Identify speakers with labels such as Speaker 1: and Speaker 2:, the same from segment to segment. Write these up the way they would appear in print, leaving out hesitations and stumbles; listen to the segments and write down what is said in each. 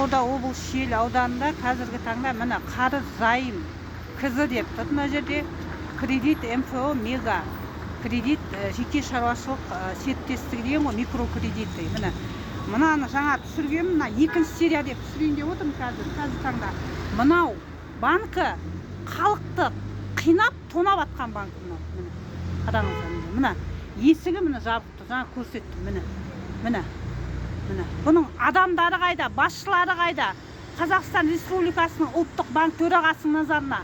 Speaker 1: Қызылорда облыс Шиелі ауданында қазіргі таңда міне қарыз зайым КЗ деп тұр. Мына жерде кредит МФО мега кредит жеке шаруашылық серіктестігі деген ғой, микрокредиты. Мынаны жаңа түсіргенмін, мына екінші серия деп түсірейін деп отырмын қазір таңда. Мынау банкі халықты қинап, тонап атқан банк мынау. Қараңыздар, мына есігі міне жабық тұр, жаңа көрсеттім, міне. Бұның адамдары қайда, басшылары қайда? Қазақстан Республикасының ұлттық банк төрағасының назарына.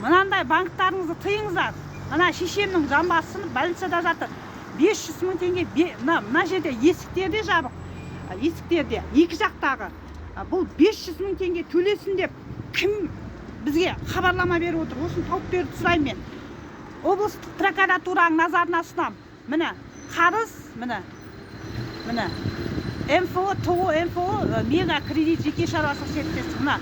Speaker 1: Мынандай банктарыңызды тыйыңыздар. Мына шешемнің жамбасын больницада жатыр. 500 мың теңге, мына жерде есіктерде жабық. Есіктерде, екі жақтағы. Бұл 500 мың теңге төлесін деп кім бізге хабарлама беріп отыр? Осыны тауып беріп сұраймын мен. Облыстық прокуратураның назарына ұсынам. Міне, қарыз, міне. МФО, ТО, МФО, мега кредит жеке шаруашылық серіктестігі. Мына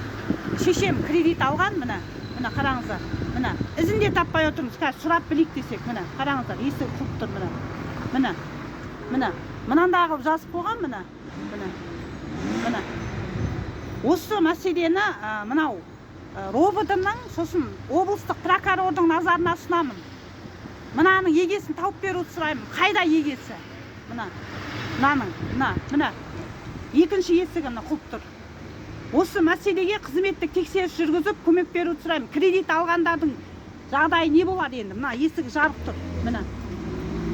Speaker 1: шешем кредит алған, міне қараңыздар. Міне, ізін де таппай отырмыз. Қазір сұрап білейік десек, міне қараңыздар, есігі құлып тұр, міне. Мынандағы жазып қойған, міне. Осы мәселені мынау роботының, сосын облыстық прокурордың назарына ұсынамын. Мынаның егесін тауып беруді сұраймын. Қайда егесі? Мына екінші есігі құлып тұр. Осы мәселеге қызметтік тексеріс жүргізіп, көмек беруді сұраймын. Кредит алғандардың жағдайы не болады енді? Мына есігі жабық тұр.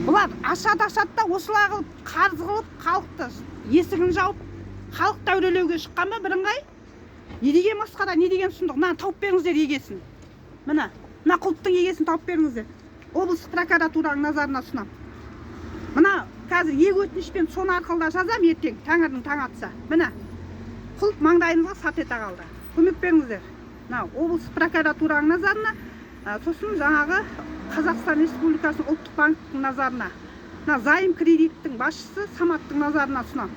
Speaker 1: Бұлар ашады да осылай қылып, қарыз қылып, халықты есігін жауып, халықты әурелеуге шыққан ба бірыңғай? Не деген масқара, не деген сұмдық? Мына тауып беріңіздер егесін. Мына құлыптың егесін тауып беріңіздер. Облыстық прокуратураның назарына ұсынам. Мына қазір ег өтінішпен соны арқылы жазам ертең, таңырдың таң атса. Міне, құлып маңдайымызға сат ете қалды. Көмек беріңіздер. Облыстық прокуратураның назарына, сосын жаңағы Қазақстан Республикасының ұлттық банктың назарына. Зайым кредиттің басшысы Саматтың назарына ұсынам.